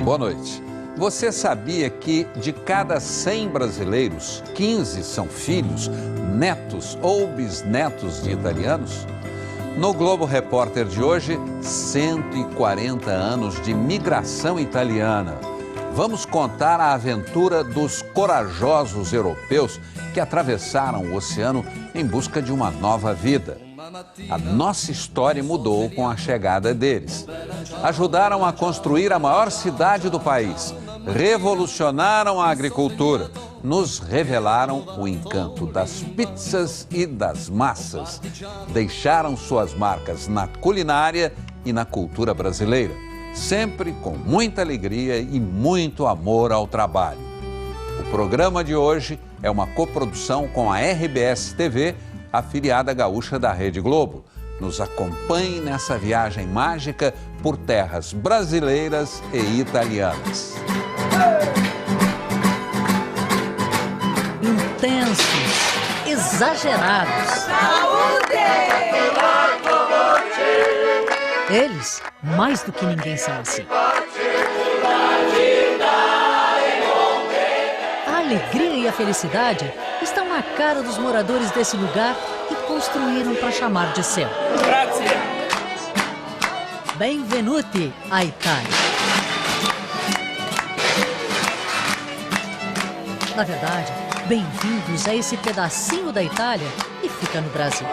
Boa noite. Você sabia que de cada 100 brasileiros, 15 são filhos, netos ou bisnetos de italianos? No Globo Repórter de hoje, 140 anos de migração italiana. Vamos contar a aventura dos corajosos europeus que atravessaram o oceano em busca de uma nova vida. A nossa história mudou com a chegada deles. Ajudaram a construir a maior cidade do país, revolucionaram a agricultura, nos revelaram o encanto das pizzas e das massas, deixaram suas marcas na culinária e na cultura brasileira, sempre com muita alegria e muito amor ao trabalho. O programa de hoje é uma coprodução com a RBS TV, afiliada gaúcha da Rede Globo. Nos acompanhe nessa viagem mágica por terras brasileiras e italianas. Intensos, exagerados. Saúde! Eles, mais do que ninguém, são assim. A alegria e a felicidade estão na cara dos moradores desse lugar que construíram para chamar de seu. Grazie. Benvenuti à Itália. Na verdade, bem-vindos a esse pedacinho da Itália que fica no Brasil.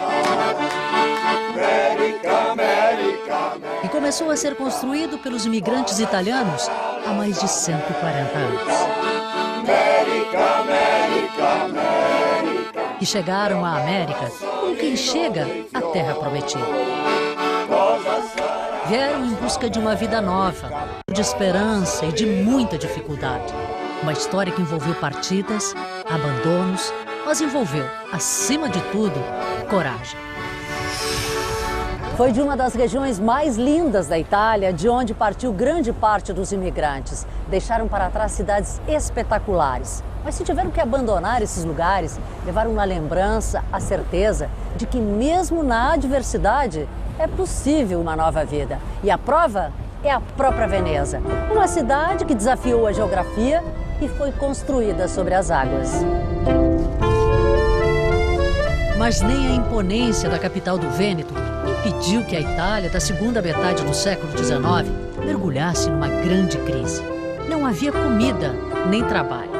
E começou a ser construído pelos imigrantes italianos há mais de 140 anos. Que chegaram à América como quem chega à Terra Prometida. Vieram em busca de uma vida nova, de esperança e de muita dificuldade. Uma história que envolveu partidas, abandonos, mas envolveu, acima de tudo, coragem. Foi de uma das regiões mais lindas da Itália, de onde partiu grande parte dos imigrantes. Deixaram para trás cidades espetaculares. Mas se tiveram que abandonar esses lugares, levaram na lembrança a certeza de que mesmo na adversidade é possível uma nova vida. E a prova é a própria Veneza, uma cidade que desafiou a geografia e foi construída sobre as águas. Mas nem a imponência da capital do Vêneto impediu que a Itália, da segunda metade do século XIX, mergulhasse numa grande crise. Não havia comida nem trabalho.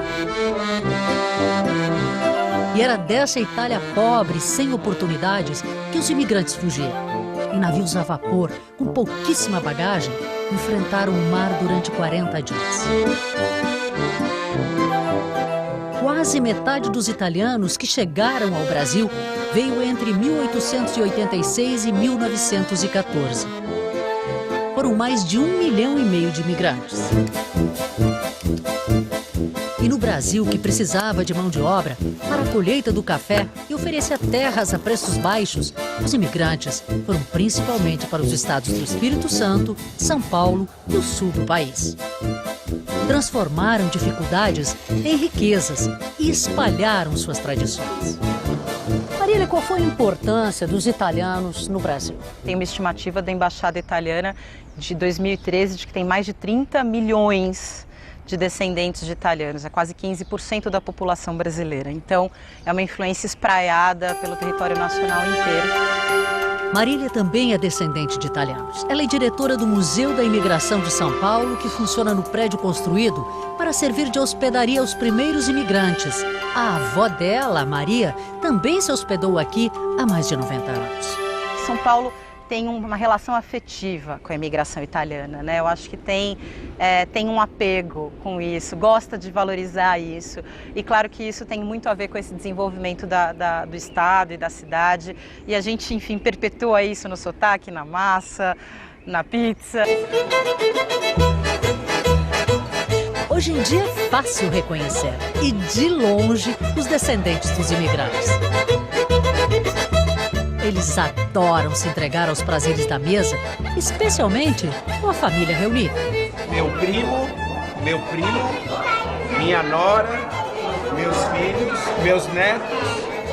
E era dessa Itália pobre, sem oportunidades, que os imigrantes fugiram. Em navios a vapor, com pouquíssima bagagem, enfrentaram o mar durante 40 dias. Quase metade dos italianos que chegaram ao Brasil veio entre 1886 e 1914. Foram mais de 1,5 milhão de imigrantes. E no Brasil, que precisava de mão de obra para a colheita do café e oferecia terras a preços baixos, os imigrantes foram principalmente para os estados do Espírito Santo, São Paulo e o sul do país. Transformaram dificuldades em riquezas e espalharam suas tradições. Marília, qual foi a importância dos italianos no Brasil? Tem uma estimativa da Embaixada Italiana de 2013 de que tem mais de 30 milhões de descendentes de italianos, é quase 15% da população brasileira. Então, é uma influência espraiada pelo território nacional inteiro. Marília também é descendente de italianos. Ela é diretora do Museu da Imigração de São Paulo, que funciona no prédio construído para servir de hospedaria aos primeiros imigrantes. A avó dela, Maria, também se hospedou aqui há mais de 90 anos. São Paulo tem uma relação afetiva com a imigração italiana, né? Eu acho que tem um apego com isso, gosta de valorizar isso. E claro que isso tem muito a ver com esse desenvolvimento do estado e da cidade. E a gente, enfim, perpetua isso no sotaque, na massa, na pizza. Hoje em dia é fácil reconhecer, e de longe, os descendentes dos imigrantes. Eles adoram se entregar aos prazeres da mesa, especialmente com a família reunida. Meu primo, minha nora, meus filhos, meus netos.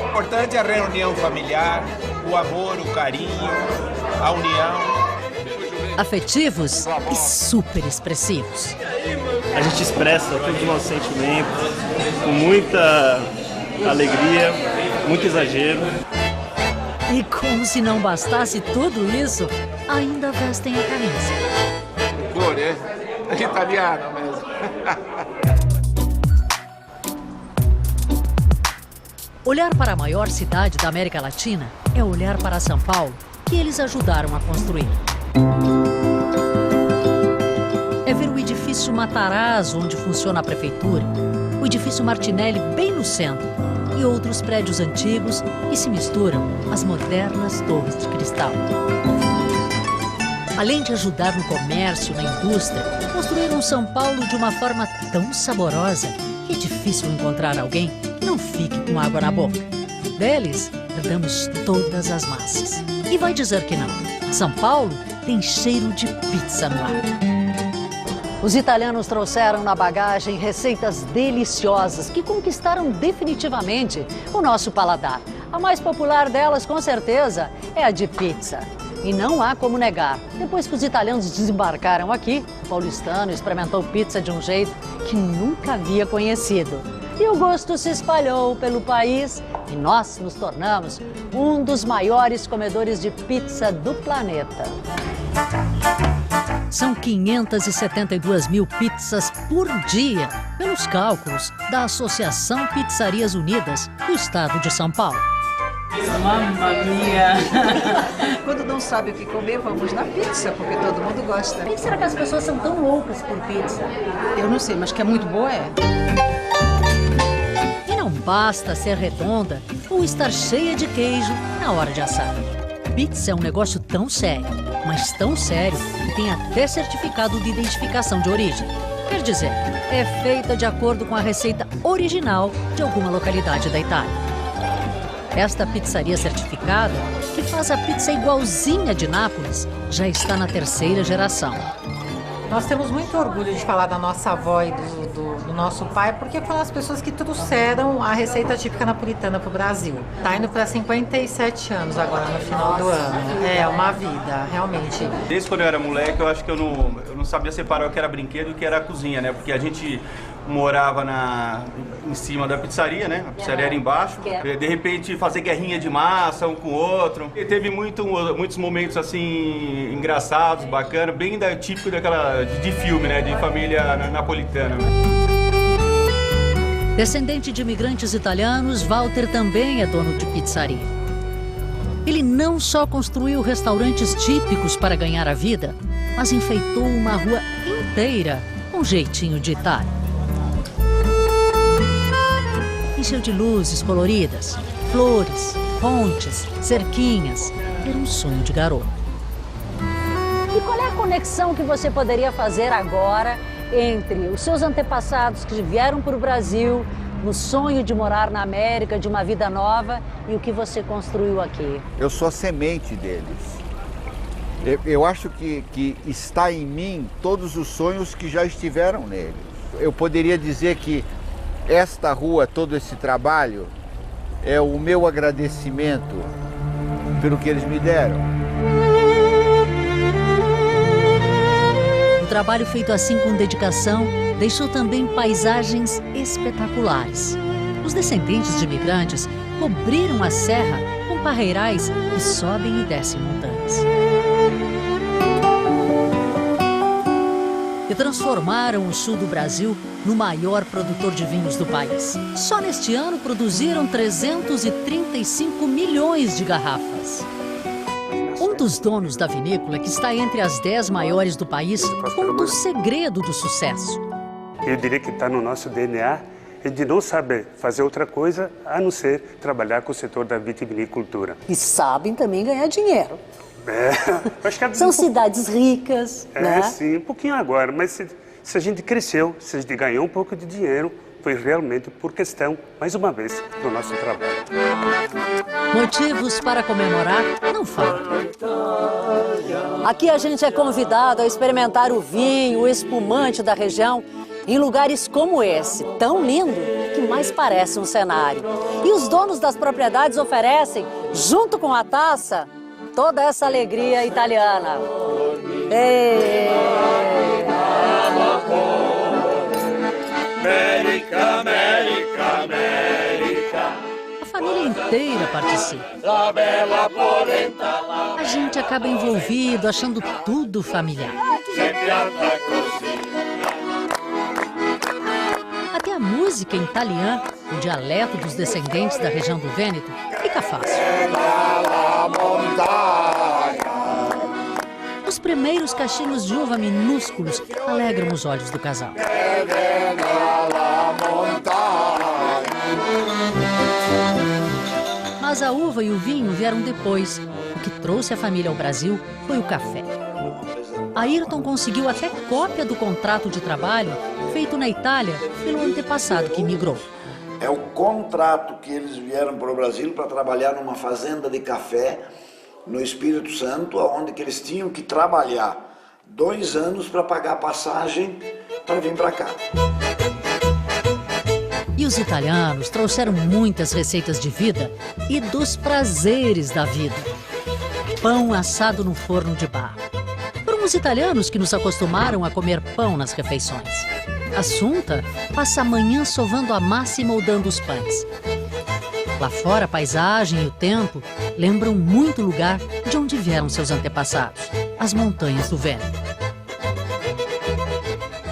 O importante é a reunião familiar, o amor, o carinho, a união. Afetivos e super expressivos. a gente expressa todos os nossos sentimentos com muita alegria, muito exagero. E como se não bastasse tudo isso, ainda vestem a camisa. Cor, é italiano mesmo. Olhar para a maior cidade da América Latina é olhar para São Paulo, que eles ajudaram a construir. É ver o edifício Matarazzo, onde funciona a prefeitura, o edifício Martinelli bem no centro e outros prédios antigos que se misturam às modernas torres de cristal. Além de ajudar no comércio, na indústria, construíram São Paulo de uma forma tão saborosa que é difícil encontrar alguém que não fique com água na boca. Deles, herdamos todas as massas. E vai dizer que não. São Paulo tem cheiro de pizza no ar. Os italianos trouxeram na bagagem receitas deliciosas que conquistaram definitivamente o nosso paladar. A mais popular delas, com certeza, é a de pizza. E não há como negar. Depois que os italianos desembarcaram aqui, o paulistano experimentou pizza de um jeito que nunca havia conhecido. E o gosto se espalhou pelo país e nós nos tornamos um dos maiores comedores de pizza do planeta. São 572 mil pizzas por dia, pelos cálculos da Associação Pizzarias Unidas do Estado de São Paulo. Mamma mia! Quando não sabe o que comer, vamos na pizza, porque todo mundo gosta. Por que será que as pessoas são tão loucas por pizza? Eu não sei, mas que é muito boa, é. E não basta ser redonda ou estar cheia de queijo na hora de assar. Pizza é um negócio tão sério, mas tão sério que tem até certificado de identificação de origem. Quer dizer, é feita de acordo com a receita original de alguma localidade da Itália. Esta pizzaria certificada, que faz a pizza igualzinha de Nápoles, já está na 3ª geração. Nós temos muito orgulho de falar da nossa avó e do nosso pai, porque foram as pessoas que trouxeram a receita típica napolitana para o Brasil. Está indo para 57 anos agora, no final do ano. É uma vida, realmente. Desde quando eu era moleque, eu acho que eu não sabia separar o que era brinquedo e o que era cozinha, né? Porque a gente morava em cima da pizzaria, né? A pizzaria era embaixo. De repente, fazer guerrinha de massa um com o outro. E teve muitos momentos, assim, engraçados, bacanas, bem típico de filme, né? De família napolitana. Descendente de imigrantes italianos, Walter também é dono de pizzaria. Ele não só construiu restaurantes típicos para ganhar a vida, mas enfeitou uma rua inteira com jeitinho de Itália. Encheu de luzes coloridas, flores, pontes, cerquinhas. Era um sonho de garoto. E qual é a conexão que você poderia fazer agora entre os seus antepassados que vieram para o Brasil, no sonho de morar na América, de uma vida nova, e o que você construiu aqui? Eu sou a semente deles. Eu acho que está em mim todos os sonhos que já estiveram neles. Eu poderia dizer que esta rua, todo esse trabalho, é o meu agradecimento pelo que eles me deram. O trabalho feito assim com dedicação deixou também paisagens espetaculares. Os descendentes de imigrantes cobriram a serra com parreirais que sobem e descem montanhas. E transformaram o sul do Brasil no maior produtor de vinhos do país. Só neste ano produziram 335 milhões de garrafas. Um dos donos da vinícola, que está entre as 10 maiores do país, conta o segredo do sucesso. Eu diria que está no nosso DNA, é de não saber fazer outra coisa a não ser trabalhar com o setor da vitivinicultura. E sabem também ganhar dinheiro. Acho que São cidades ricas, né? Sim, um pouquinho agora, mas se a gente cresceu, se a gente ganhou um pouco de dinheiro, foi realmente por questão, mais uma vez, do nosso trabalho. Motivos para comemorar não faltam. Aqui a gente é convidado a experimentar o vinho, o espumante da região, em lugares como esse, tão lindo, que mais parece um cenário. E os donos das propriedades oferecem, junto com a taça, toda essa alegria italiana. América, América, América. A família inteira participa. La bella polenta, la A gente acaba envolvido, achando tudo familiar. se pianta così. Até a música em italiano, o dialeto dos descendentes da região do Vêneto, fica fácil. Os primeiros cachinhos de uva minúsculos alegram os olhos do casal. Mas a uva e o vinho vieram depois. O que trouxe a família ao Brasil foi o café. Ayrton conseguiu até cópia do contrato de trabalho feito na Itália pelo antepassado que imigrou. É o contrato que eles vieram para o Brasil para trabalhar numa fazenda de café no Espírito Santo, onde que eles tinham que trabalhar 2 anos para pagar a passagem para vir para cá. E os italianos trouxeram muitas receitas de vida e dos prazeres da vida. Pão assado no forno de barro. Foram os italianos que nos acostumaram a comer pão nas refeições. Assunta passa a manhã sovando a massa e moldando os pães. Lá fora, a paisagem e o tempo lembram muito o lugar de onde vieram seus antepassados, as montanhas do Vêneto.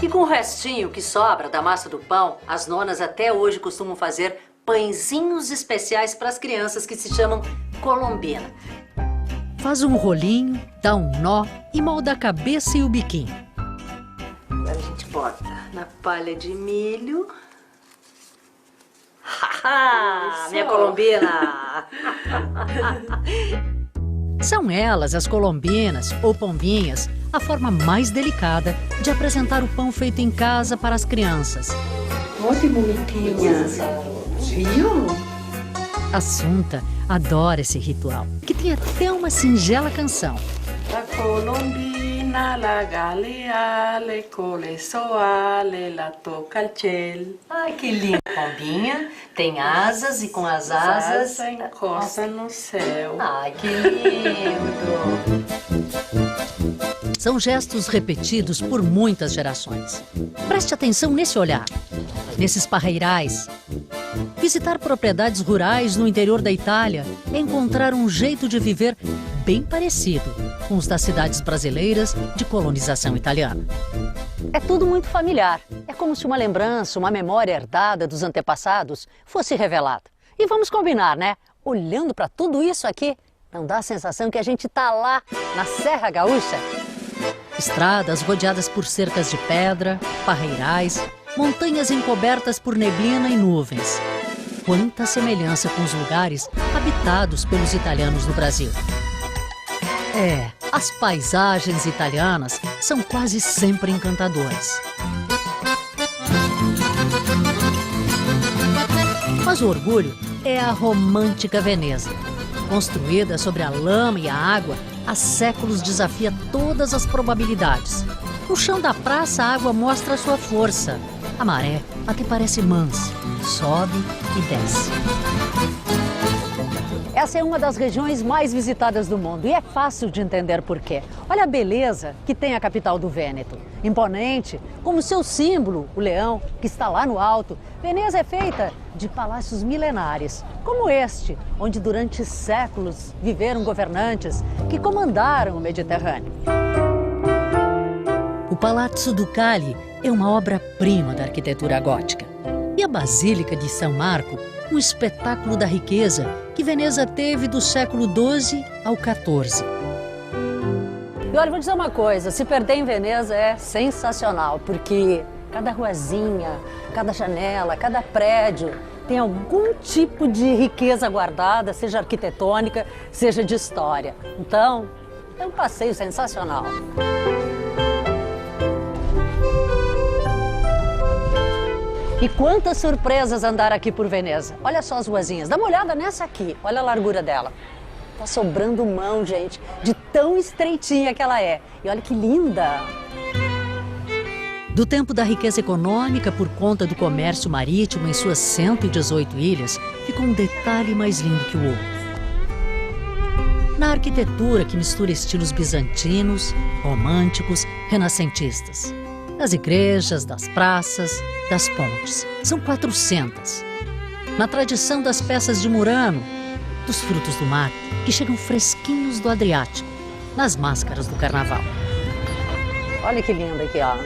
E com o restinho que sobra da massa do pão, as nonas até hoje costumam fazer pãezinhos especiais para as crianças que se chamam colombina. Faz um rolinho, dá um nó e molda a cabeça e o biquinho. Agora a gente bota na palha de milho. Haha, minha colombina! São elas, as colombinas ou pombinhas, a forma mais delicada de apresentar o pão feito em casa para as crianças. Olha que bonitinha. Viu? Assunta adora esse ritual, que tem até uma singela canção. La colombina, la galeale, cole soale, la toca al cielo. Ai, que linda! Pombinha tem asas e com as asas encosta no céu. Ai, que lindo! São gestos repetidos por muitas gerações. Preste atenção nesse olhar, nesses parreirais. Visitar propriedades rurais no interior da Itália é encontrar um jeito de viver bem parecido com os das cidades brasileiras de colonização italiana. É tudo muito familiar. É como se uma lembrança, uma memória herdada dos antepassados fosse revelada. E vamos combinar, né? Olhando para tudo isso aqui, não dá a sensação que a gente está lá, na Serra Gaúcha? Estradas rodeadas por cercas de pedra, parreirais, montanhas encobertas por neblina e nuvens. Quanta semelhança com os lugares habitados pelos italianos no Brasil. É, as paisagens italianas são quase sempre encantadoras. Mas o orgulho é a romântica Veneza. Construída sobre a lama e a água, há séculos desafia todas as probabilidades. No chão da praça, a água mostra sua força. A maré até parece mansa, sobe e desce. Essa é uma das regiões mais visitadas do mundo e é fácil de entender por quê. Olha a beleza que tem a capital do Vêneto. Imponente, como seu símbolo, o leão, que está lá no alto. Veneza é feita de palácios milenares, como este, onde durante séculos viveram governantes que comandaram o Mediterrâneo. O Palazzo Ducali é uma obra-prima da arquitetura gótica. E a Basílica de São Marco, um espetáculo da riqueza que Veneza teve do século XII ao XIV. E olha, vou dizer uma coisa, se perder em Veneza é sensacional, porque cada ruazinha, cada janela, cada prédio tem algum tipo de riqueza guardada, seja arquitetônica, seja de história. Então, é um passeio sensacional. E quantas surpresas andar aqui por Veneza. Olha só as ruazinhas, dá uma olhada nessa aqui, olha a largura dela. Tá sobrando mão, gente, de tão estreitinha que ela é. E olha que linda! Do tempo da riqueza econômica por conta do comércio marítimo em suas 118 ilhas, ficou um detalhe mais lindo que o outro. Na arquitetura que mistura estilos bizantinos, românticos, renascentistas. Das igrejas, das praças, das pontes. São 400. Na tradição das peças de Murano, dos frutos do mar, que chegam fresquinhos do Adriático, nas máscaras do carnaval. Olha que lindo aqui, ó.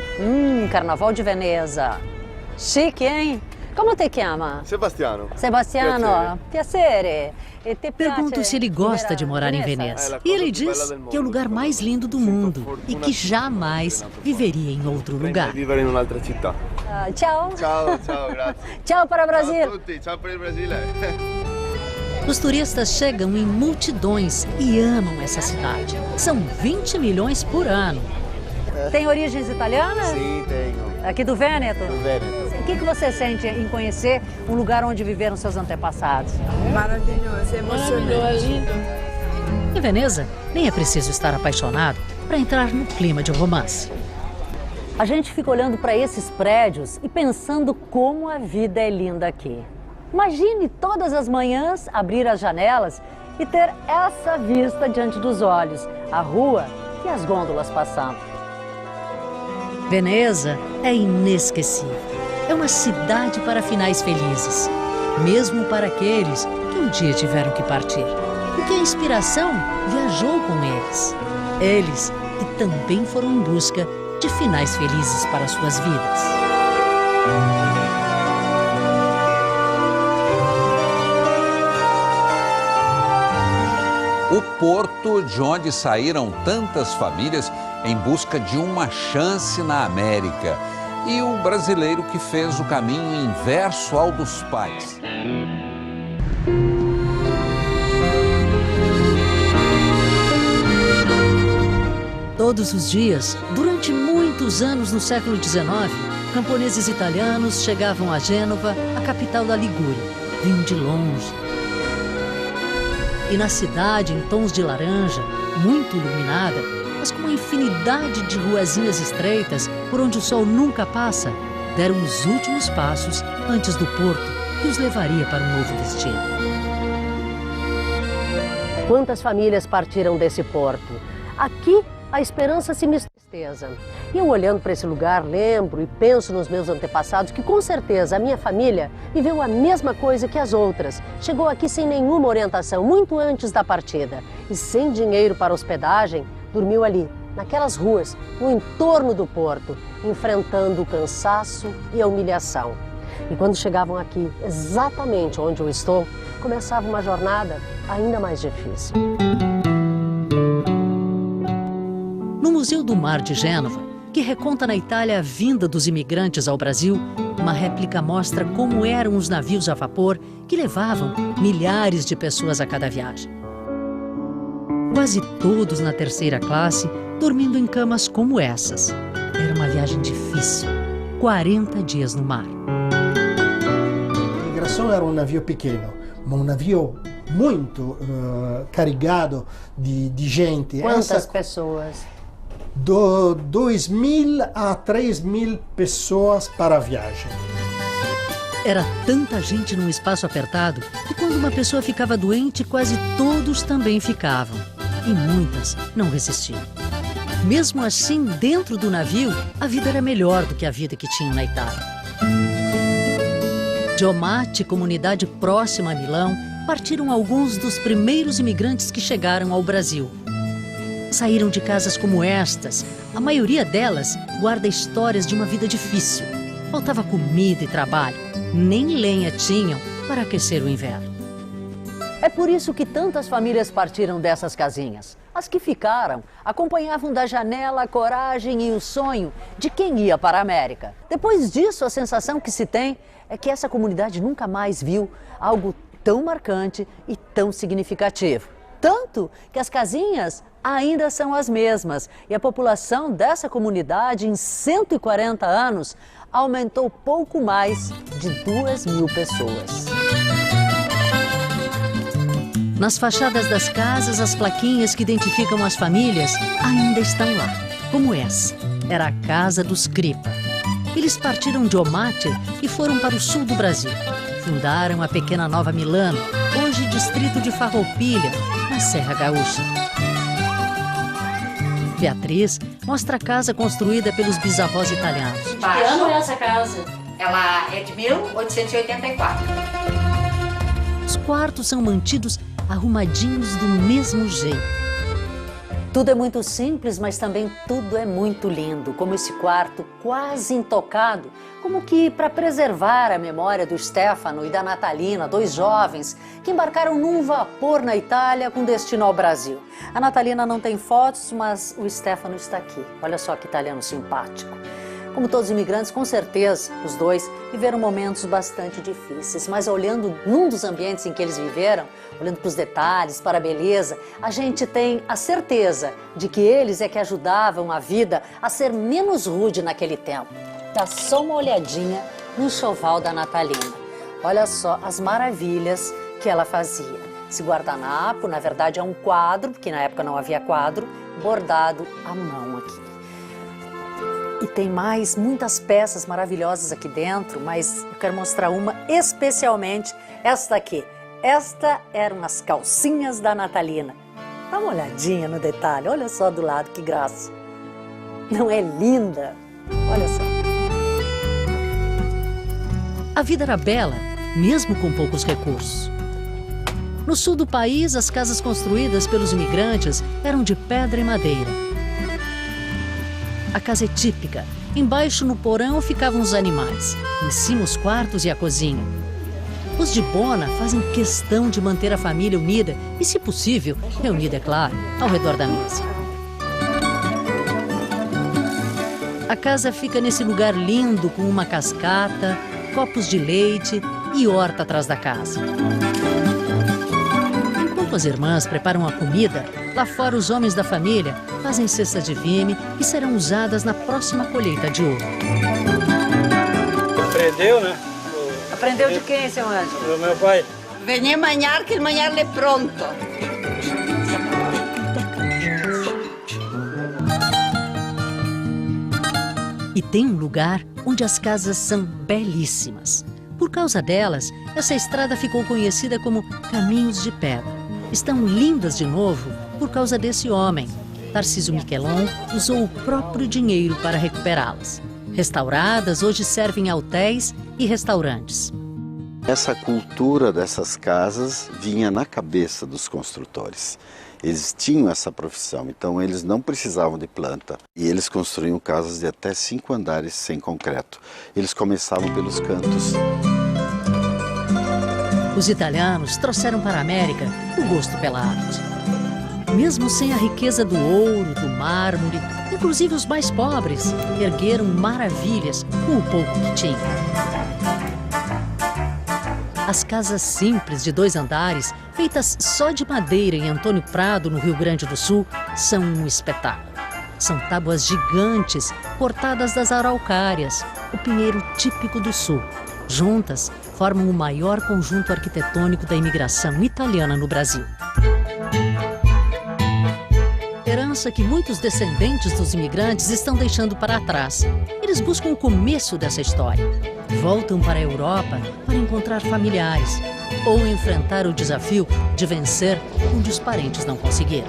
Carnaval de Veneza. Chique, hein? Como te chama? Sebastiano. Sebastiano, piacere. Pergunto se ele gosta de morar em Veneza. E ele diz que é o lugar mais lindo do mundo e que jamais viveria em outro lugar. Vivere in un'altra città. Tchau. Ciao, ciao, grazie. Tchau para o Brasil. Ciao a tutti, ciao per il Brasile. Os turistas chegam em multidões e amam essa cidade. São 20 milhões por ano. Tem origens italianas? Sim, tenho. Aqui do Vêneto? Do Vêneto. O que você sente em conhecer um lugar onde viveram seus antepassados? Maravilhoso, emocionante. Em Veneza, nem é preciso estar apaixonado para entrar no clima de romance. A gente fica olhando para esses prédios e pensando como a vida é linda aqui. Imagine todas as manhãs abrir as janelas e ter essa vista diante dos olhos, a rua e as gôndolas passando. Veneza é inesquecível. É uma cidade para finais felizes, mesmo para aqueles que um dia tiveram que partir. Porque a inspiração viajou com eles. Eles que também foram em busca de finais felizes para suas vidas. O porto de onde saíram tantas famílias em busca de uma chance na América. E o brasileiro que fez o caminho inverso ao dos pais. Todos os dias, durante muitos anos no século XIX, camponeses italianos chegavam a Gênova, a capital da Ligúria. Vinham de longe. E na cidade, em tons de laranja, muito iluminada, mas com uma infinidade de ruazinhas estreitas por onde o sol nunca passa, deram os últimos passos antes do porto que os levaria para um novo destino. Quantas famílias partiram desse porto? Aqui a esperança se mistura com tristeza. E eu olhando para esse lugar lembro e penso nos meus antepassados que com certeza a minha família viveu a mesma coisa que as outras. Chegou aqui sem nenhuma orientação, muito antes da partida. E sem dinheiro para hospedagem, dormiu ali, naquelas ruas, no entorno do porto, enfrentando o cansaço e a humilhação. E quando chegavam aqui, exatamente onde eu estou, começava uma jornada ainda mais difícil. No Museu do Mar de Gênova, que reconta na Itália a vinda dos imigrantes ao Brasil, uma réplica mostra como eram os navios a vapor que levavam milhares de pessoas a cada viagem. Quase todos na terceira classe, dormindo em camas como essas. Era uma viagem difícil, 40 dias no mar. A migração era um navio pequeno, mas um navio muito carregado de gente. Quantas pessoas? 2.000 a 3.000 pessoas para a viagem. Era tanta gente num espaço apertado que quando uma pessoa ficava doente, quase todos também ficavam. E muitas não resistiam. Mesmo assim, dentro do navio, a vida era melhor do que a vida que tinham na Itália. De Omate, comunidade próxima a Milão, partiram alguns dos primeiros imigrantes que chegaram ao Brasil. Saíram de casas como estas. A maioria delas guarda histórias de uma vida difícil. Faltava comida e trabalho. Nem lenha tinham para aquecer o inverno. É por isso que tantas famílias partiram dessas casinhas. As que ficaram acompanhavam da janela a coragem e o sonho de quem ia para a América. Depois disso, a sensação que se tem é que essa comunidade nunca mais viu algo tão marcante e tão significativo. Tanto que as casinhas ainda são as mesmas e a população dessa comunidade em 140 anos aumentou pouco mais de 2.000 pessoas. Nas fachadas das casas, as plaquinhas que identificam as famílias ainda estão lá, como essa. Era a casa dos Cripa. Eles partiram de Omate e foram para o sul do Brasil. Fundaram a pequena Nova Milano, hoje distrito de Farroupilha, na Serra Gaúcha. Beatriz mostra a casa construída pelos bisavós italianos. De que ano é essa casa? Ela é de 1884. Os quartos são mantidos arrumadinhos do mesmo jeito. Tudo é muito simples, mas também tudo é muito lindo, como esse quarto quase intocado, como que para preservar a memória do Stefano e da Natalina, dois jovens que embarcaram num vapor na Itália com destino ao Brasil. A Natalina não tem fotos, mas o Stefano está aqui. Olha só que italiano simpático. Como todos os imigrantes, com certeza, os dois viveram momentos bastante difíceis, mas olhando num dos ambientes em que eles viveram, olhando para os detalhes, para a beleza, a gente tem a certeza de que eles é que ajudavam a vida a ser menos rude naquele tempo. Dá só uma olhadinha no enxoval da Natalina. Olha só as maravilhas que ela fazia. Esse guardanapo, na verdade, é um quadro, porque na época não havia quadro, bordado à mão aqui. E tem muitas peças maravilhosas aqui dentro, mas eu quero mostrar uma especialmente, esta aqui. Esta eram as calcinhas da Natalina. Dá uma olhadinha no detalhe, olha só do lado, que graça. Não é linda? Olha só. A vida era bela, mesmo com poucos recursos. No sul do país, as casas construídas pelos imigrantes eram de pedra e madeira. A casa é típica. Embaixo, no porão, ficavam os animais. Em cima, os quartos e a cozinha. Os de Bona fazem questão de manter a família unida e, se possível, reunida, é claro, ao redor da mesa. A casa fica nesse lugar lindo, com uma cascata, copos de leite e horta atrás da casa. Enquanto as irmãs preparam a comida, lá fora os homens da família fazem cestas de vime que serão usadas na próxima colheita de ouro. Aprendeu, né? Aprendeu de quem, seu Anjo? Do meu pai. Venha manhar, que manhar é pronto. E tem um lugar onde as casas são belíssimas. Por causa delas, essa estrada ficou conhecida como Caminhos de Pedra. Estão lindas de novo por causa desse homem. Tarcísio Miquelon usou o próprio dinheiro para recuperá-las. Restauradas, hoje servem a hotéis e restaurantes. Essa cultura dessas casas vinha na cabeça dos construtores. Eles tinham essa profissão, então eles não precisavam de planta. E eles construíam casas de até 5 andares sem concreto. Eles começavam pelos cantos. Os italianos trouxeram para a América o gosto pela arte. Mesmo sem a riqueza do ouro, do mármore, inclusive os mais pobres ergueram maravilhas com o pouco que tinham. As casas simples de 2 andares, feitas só de madeira em Antônio Prado, no Rio Grande do Sul, são um espetáculo. São tábuas gigantes cortadas das araucárias, o pinheiro típico do Sul. Juntas, formam o maior conjunto arquitetônico da imigração italiana no Brasil. Herança que muitos descendentes dos imigrantes estão deixando para trás. Eles buscam o começo dessa história. Voltam para a Europa para encontrar familiares ou enfrentar o desafio de vencer onde os parentes não conseguiram.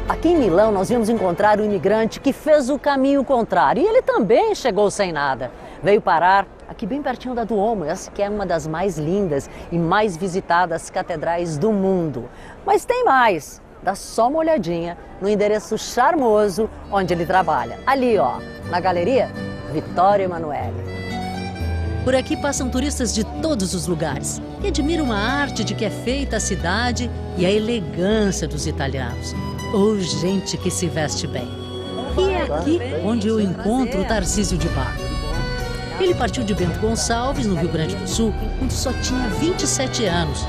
Aqui em Milão, nós vimos encontrar um imigrante que fez o caminho contrário. E ele também chegou sem nada. Veio parar aqui bem pertinho da Duomo, essa que é uma das mais lindas e mais visitadas catedrais do mundo. Mas tem mais. Dá só uma olhadinha no endereço charmoso onde ele trabalha. Ali, ó, na galeria Vittorio Emanuele. Por aqui passam turistas de todos os lugares que admiram a arte de que é feita a cidade e a elegância dos italianos. Ou gente que se veste bem. E é aqui onde eu encontro o Tarcísio de Barro. Ele partiu de Bento Gonçalves, no Rio Grande do Sul, quando só tinha 27 anos.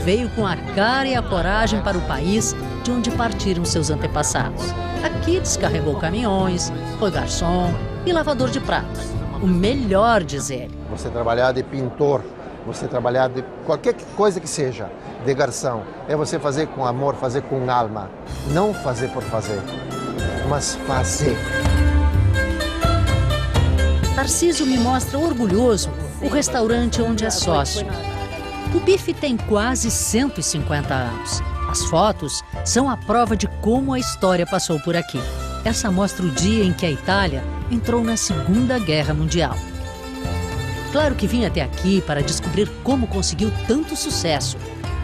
Veio com a cara e a coragem para o país de onde partiram seus antepassados. Aqui descarregou caminhões, foi garçom e lavador de pratos. O melhor, diz ele. Você trabalhar de pintor, você trabalhar de qualquer coisa que seja, de garçom, é você fazer com amor, fazer com alma. Não fazer por fazer, mas fazer. Tarcísio me mostra orgulhoso o restaurante onde é sócio. O bife tem quase 150 anos. A As fotos são a prova de como a história passou por aqui. Essa mostra o dia em que a Itália entrou na Segunda Guerra Mundial. Claro que vim até aqui para descobrir como conseguiu tanto sucesso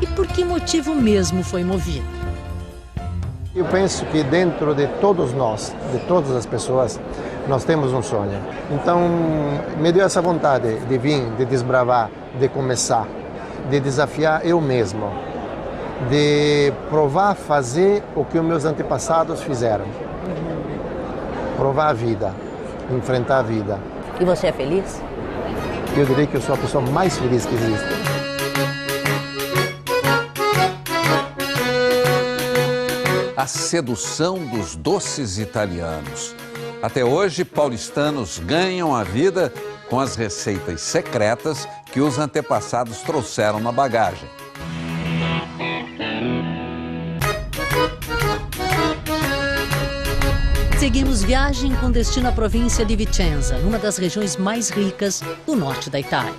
e por que motivo mesmo foi movido. Eu penso que dentro de todos nós, de todas as pessoas, nós temos um sonho. Então, me deu essa vontade de vir, de desbravar, de começar, de desafiar eu mesmo, de provar fazer o que os meus antepassados fizeram. Provar a vida, enfrentar a vida. E você é feliz? Eu diria que eu sou a pessoa mais feliz que existe. A sedução dos doces italianos. Até hoje, paulistanos ganham a vida com as receitas secretas que os antepassados trouxeram na bagagem. Seguimos viagem com destino à província de Vicenza, numa das regiões mais ricas do norte da Itália.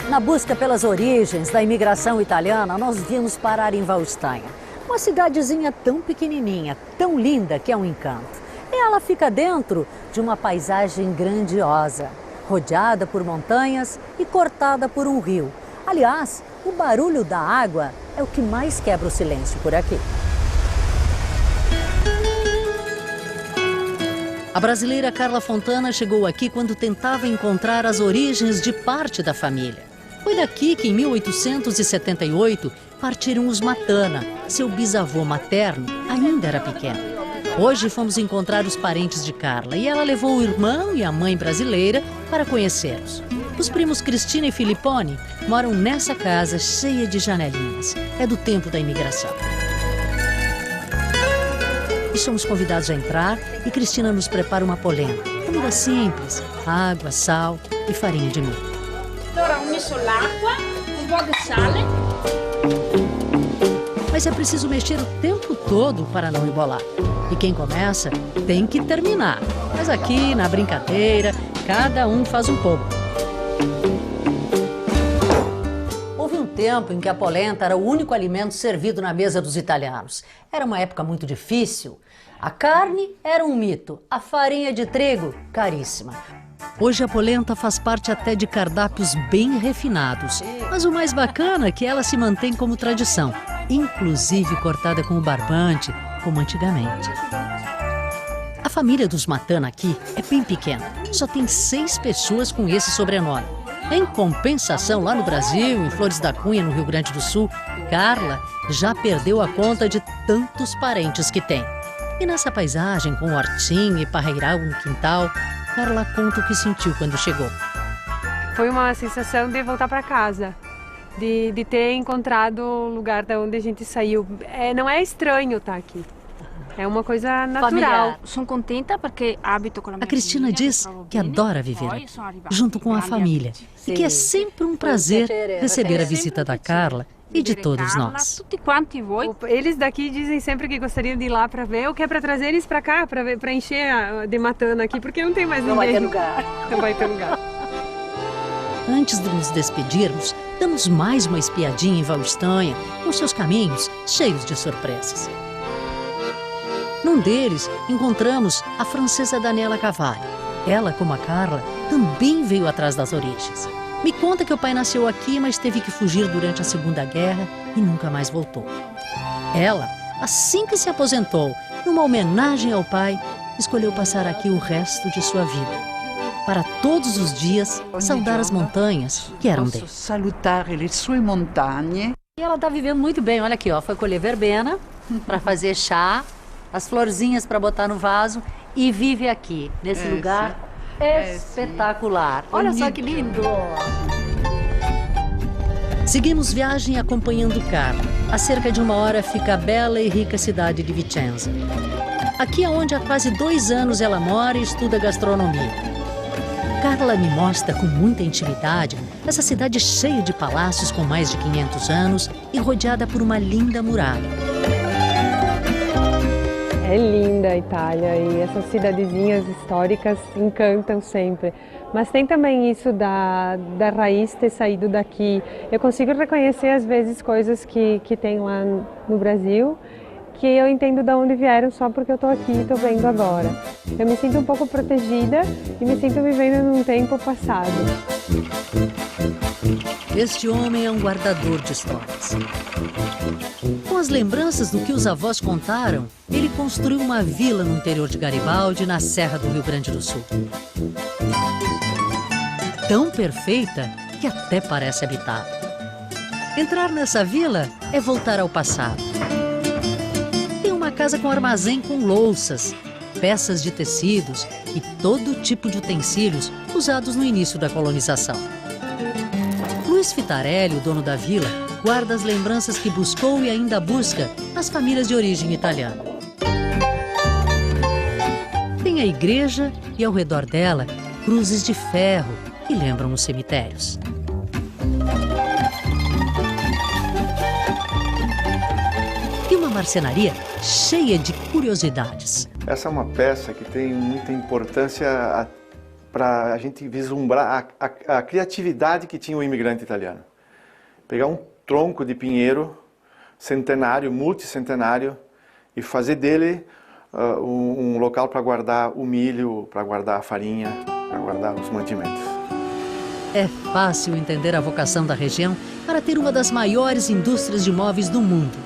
Na busca pelas origens da imigração italiana, nós viemos parar em Valstanha. Uma cidadezinha tão pequenininha, tão linda que é um encanto. E ela fica dentro de uma paisagem grandiosa, rodeada por montanhas e cortada por um rio. Aliás, o barulho da água é o que mais quebra o silêncio por aqui. A brasileira Carla Fontana chegou aqui quando tentava encontrar as origens de parte da família. Foi daqui que, em 1878, partiram os Matana. Seu bisavô materno ainda era pequeno. Hoje fomos encontrar os parentes de Carla e ela levou o irmão e a mãe brasileira para conhecê-los. Os primos Cristina e Filippone moram nessa casa cheia de janelinhas. É do tempo da imigração. E somos convidados a entrar e Cristina nos prepara uma polenta. Comida simples, água, sal e farinha de milho. Agora, ho messo l'acqua, um pouco de sale. Mas é preciso mexer o tempo todo para não embolar. E quem começa tem que terminar. Mas aqui, na brincadeira, cada um faz um pouco. Houve um tempo em que a polenta era o único alimento servido na mesa dos italianos. Era uma época muito difícil. A carne era um mito, a farinha de trigo, caríssima. Hoje a polenta faz parte até de cardápios bem refinados. Mas o mais bacana é que ela se mantém como tradição, inclusive cortada com o barbante, como antigamente. A família dos Matana aqui é bem pequena, só tem 6 pessoas com esse sobrenome. Em compensação, lá no Brasil, em Flores da Cunha, no Rio Grande do Sul, Carla já perdeu a conta de tantos parentes que tem. E nessa paisagem, com hortinha e parreiral no quintal, Carla conta o que sentiu quando chegou. Foi uma sensação de voltar para casa, de ter encontrado o lugar de onde a gente saiu. Não é estranho estar aqui, é uma coisa natural. Sou contenta porque habito com a minha A Cristina diz que adora viver aqui, junto com a família, e que é sempre um prazer receber a visita da Carla e de todos nós. Eles daqui dizem sempre que gostariam de ir lá para ver, o que é para trazer eles para cá, para encher de Matana aqui, porque não tem mais ninguém. Não vai ter lugar. Não vai ter lugar. Antes de nos despedirmos, damos mais uma espiadinha em Valstanha, com seus caminhos cheios de surpresas. Num deles, encontramos a francesa Daniela Cavalli. Ela, como a Carla, também veio atrás das origens. Me conta que o pai nasceu aqui, mas teve que fugir durante a Segunda Guerra e nunca mais voltou. Ela, assim que se aposentou, numa homenagem ao pai, escolheu passar aqui o resto de sua vida. Para todos os dias, saudar as montanhas que eram dele. Salutar le sue montagne. E ela está vivendo muito bem, olha aqui, ó, foi colher verbena para fazer chá, as florzinhas para botar no vaso e vive aqui, nesse lugar espetacular. Olha só que lindo! Seguimos viagem acompanhando Carla. A cerca de 1 hora fica a bela e rica cidade de Vicenza. Aqui é onde há quase 2 anos ela mora e estuda gastronomia. Carla me mostra com muita intimidade essa cidade cheia de palácios com mais de 500 anos e rodeada por uma linda muralha. É linda a Itália e essas cidadezinhas históricas encantam sempre. Mas tem também isso da raiz ter saído daqui. Eu consigo reconhecer às vezes coisas que tem lá no Brasil, que eu entendo de onde vieram só porque eu estou aqui e estou vendo agora. Eu me sinto um pouco protegida e me sinto vivendo num tempo passado. Este homem é um guardador de histórias. Com as lembranças do que os avós contaram, ele construiu uma vila no interior de Garibaldi, na Serra do Rio Grande do Sul. Tão perfeita que até parece habitada. Entrar nessa vila é voltar ao passado. Tem uma casa com armazém com louças, peças de tecidos e todo tipo de utensílios usados no início da colonização. Luiz Fitarelli, o dono da vila, guarda as lembranças que buscou e ainda busca nas famílias de origem italiana. Tem a igreja e, ao redor dela, cruzes de ferro que lembram os cemitérios. E uma marcenaria cheia de curiosidades. Essa é uma peça que tem muita importância para a gente vislumbrar a criatividade que tinha o imigrante italiano. Pegar um tronco de pinheiro centenário, multicentenário, e fazer dele um local para guardar o milho, para guardar a farinha, para guardar os mantimentos. É fácil entender a vocação da região para ter uma das maiores indústrias de móveis do mundo.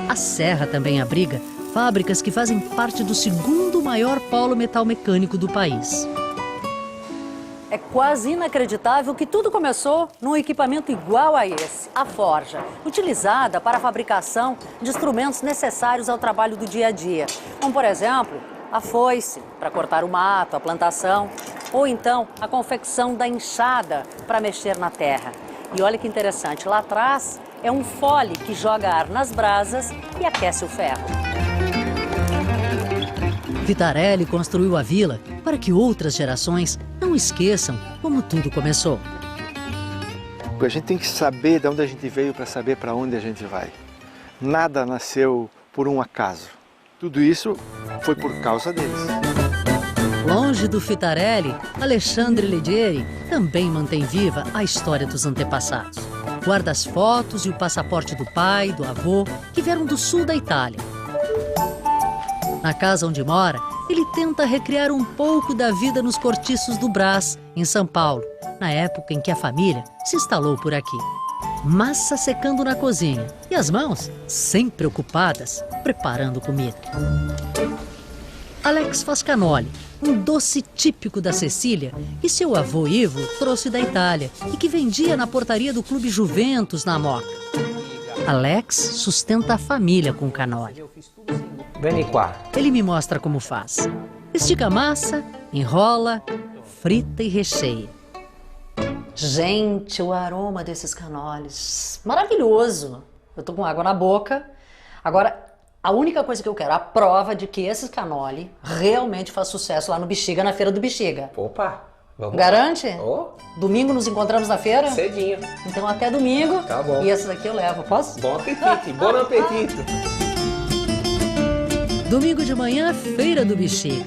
A Serra também abriga fábricas que fazem parte do segundo maior polo metal-mecânico do país. É quase inacreditável que tudo começou num equipamento igual a esse, a forja, utilizada para a fabricação de instrumentos necessários ao trabalho do dia a dia, como, por exemplo, a foice, para cortar o mato, a plantação, ou então a confecção da enxada para mexer na terra. E olha que interessante, lá atrás é um fole que joga ar nas brasas e aquece o ferro. Fitarelli construiu a vila para que outras gerações não esqueçam como tudo começou. A gente tem que saber de onde a gente veio para saber para onde a gente vai. Nada nasceu por um acaso. Tudo isso foi por causa deles. Longe do Fitarelli, Alexandre Leggeri também mantém viva a história dos antepassados. Guarda as fotos e o passaporte do pai, do avô, que vieram do sul da Itália. Na casa onde mora, ele tenta recriar um pouco da vida nos cortiços do Brás, em São Paulo, na época em que a família se instalou por aqui. Massa secando na cozinha e as mãos sempre ocupadas, preparando comida. Alex faz cannoli, um doce típico da Sicília que seu avô Ivo trouxe da Itália e que vendia na portaria do Clube Juventus, na Moca. Alex sustenta a família com cannoli. Vem cá. Ele me mostra como faz. Estica a massa, enrola, frita e recheia. Gente, o aroma desses cannolis, maravilhoso. Eu tô com água na boca. Agora, a única coisa que eu quero, a prova de que esse cannoli realmente faz sucesso lá no Bexiga, na Feira do Bexiga. Opa, vamos Garante? lá. Oh. Domingo nos encontramos na feira? Cedinho. Então até domingo. Tá bom. E essa daqui eu levo, posso? Bom apetite, bom apetite. Domingo de manhã, Feira do Bexiga.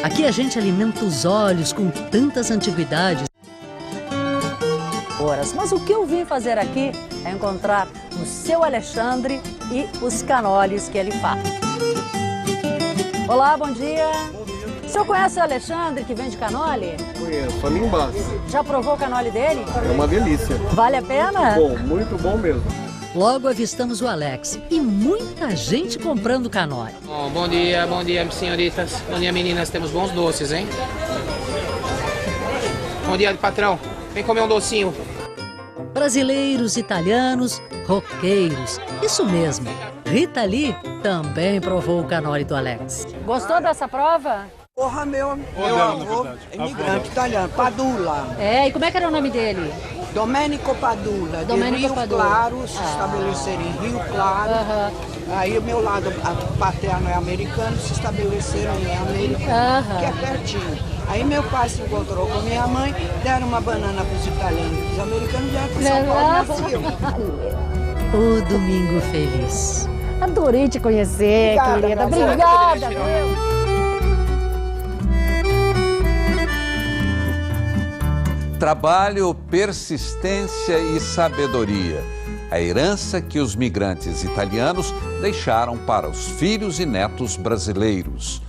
Aqui a gente alimenta os olhos com tantas antiguidades. Mas o que eu vim fazer aqui é encontrar o seu Alexandre e os cannolis que ele faz. Olá, bom dia. Bom dia. O senhor conhece o Alexandre que vende cannoli? Conheço, ali embaixo. Já provou o cannoli dele? É uma delícia. Vale a pena? Bom, muito bom mesmo. Logo avistamos o Alex e muita gente comprando cannoli. Oh, bom dia, senhoritas. Bom dia, meninas. Temos bons doces, hein? Bom dia, patrão. Vem comer um docinho. Brasileiros, italianos, roqueiros. Isso mesmo. Rita Lee também provou o cannoli do Alex. Gostou dessa prova? Porra, meu avô é imigrante italiano, Padula. É, e como é que era o nome dele? Domenico Padula, Domenico de Rio Padula. Claro, se estabeleceram em Rio Claro. Aí o meu lado paterno é americano, se estabeleceram em América, que é pertinho. Aí meu pai se encontrou com minha mãe, deram uma banana para os italianos, os americanos vieram para São Paulo e nasceram. O Domingo Feliz. Adorei te conhecer, querida. Obrigada, viu? Trabalho, persistência e sabedoria. A herança que os migrantes italianos deixaram para os filhos e netos brasileiros.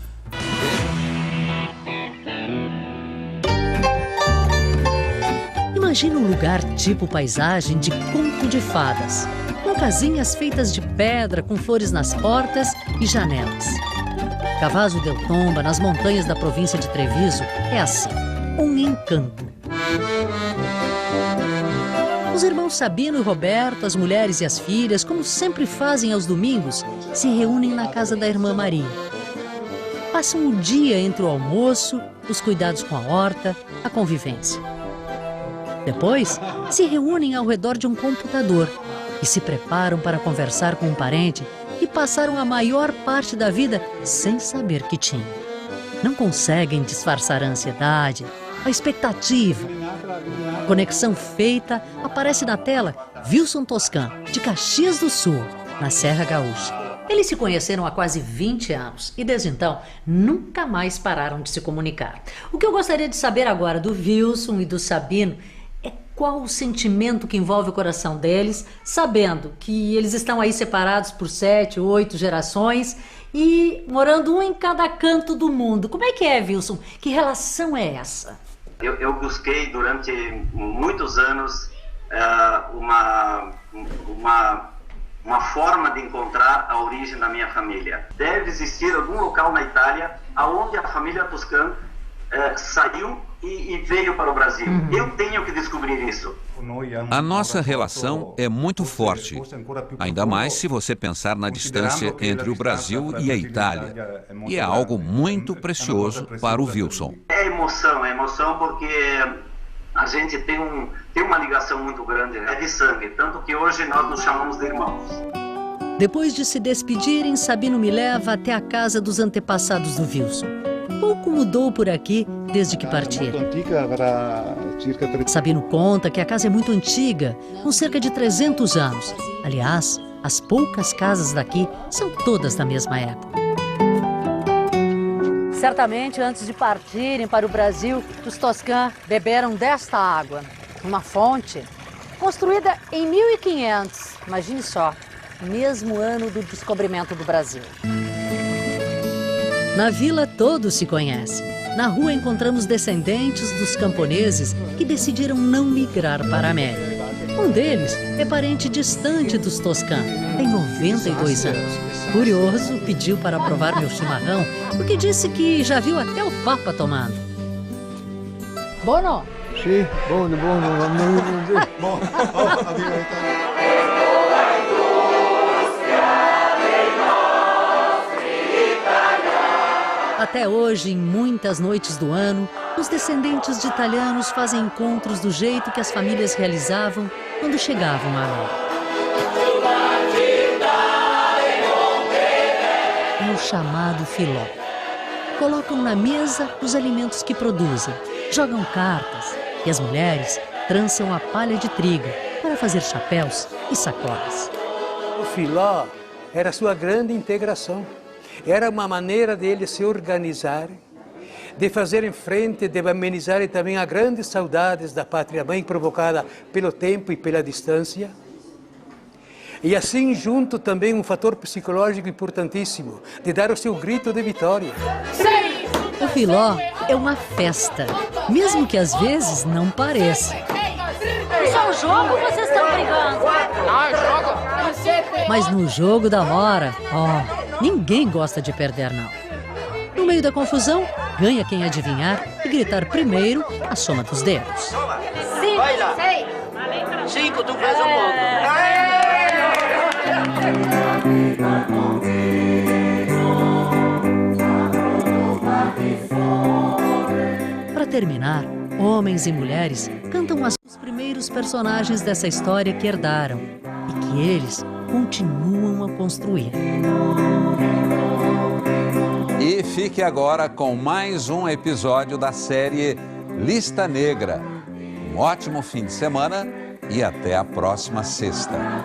Imagina um lugar tipo paisagem de conto de fadas, com casinhas feitas de pedra com flores nas portas e janelas. Cavazo del Tomba, nas montanhas da província de Treviso, é assim, um encanto. Os irmãos Sabino e Roberto, as mulheres e as filhas, como sempre fazem aos domingos, se reúnem na casa da irmã Maria. Passam o dia entre o almoço, os cuidados com a horta, a convivência. Depois, se reúnem ao redor de um computador e se preparam para conversar com um parente que passaram a maior parte da vida sem saber que tinham. Não conseguem disfarçar a ansiedade, a expectativa. Conexão feita, aparece na tela Wilson Toscan, de Caxias do Sul, na Serra Gaúcha. Eles se conheceram há quase 20 anos e desde então nunca mais pararam de se comunicar. O que eu gostaria de saber agora do Wilson e do Sabino é qual o sentimento que envolve o coração deles, sabendo que eles estão aí separados por 7, 8 gerações e morando um em cada canto do mundo. Como é que é, Wilson? Que relação é essa? Eu busquei durante muitos anos uma forma de encontrar a origem da minha família. Deve existir algum local na Itália onde a família Toscan saiu e veio para o Brasil. Eu tenho que descobrir isso. A nossa relação é muito forte, ainda mais se você pensar na distância entre o Brasil e a Itália. E é algo muito precioso para o Wilson. É emoção porque a gente tem uma ligação muito grande, é de sangue, tanto que hoje nós nos chamamos de irmãos. Depois de se despedirem, Sabino me leva até a casa dos antepassados do Wilson. Pouco mudou por aqui desde que partiram. Sabino conta que a casa é muito antiga, com cerca de 300 anos. Aliás, as poucas casas daqui são todas da mesma época. Certamente, antes de partirem para o Brasil, os Toscan beberam desta água, uma fonte construída em 1500. Imagine só, mesmo ano do descobrimento do Brasil. Na vila todos se conhecem. Na rua encontramos descendentes dos camponeses que decidiram não migrar para a América. Um deles é parente distante dos Toscan, tem 92 anos. Curioso, pediu para provar meu chimarrão, porque disse que já viu até o Papa tomando. Buono? Sì, buono. Até hoje, em muitas noites do ano, os descendentes de italianos fazem encontros do jeito que as famílias realizavam quando chegavam à América. É o chamado filó. Colocam na mesa os alimentos que produzem, jogam cartas e as mulheres trançam a palha de trigo para fazer chapéus e sacolas. O filó era a sua grande integração. Era uma maneira deles se organizarem, de fazerem frente, de amenizarem também as grandes saudades da pátria-mãe provocada pelo tempo e pela distância. E assim, junto também um fator psicológico importantíssimo, de dar o seu grito de vitória. O filó é uma festa, mesmo que às vezes não pareça. Isso é um jogo ou vocês estão brigando? Não, é jogo. Mas no jogo da hora, ninguém gosta de perder, não. No meio da confusão, ganha quem adivinhar e gritar primeiro a soma dos dedos. 5, 6. 5, tu faz um ponto. Para terminar, homens e mulheres cantam os primeiros personagens dessa história que herdaram e que eles continuam a construir. E fique agora com mais um episódio da série Lista Negra. Um ótimo fim de semana e até a próxima sexta.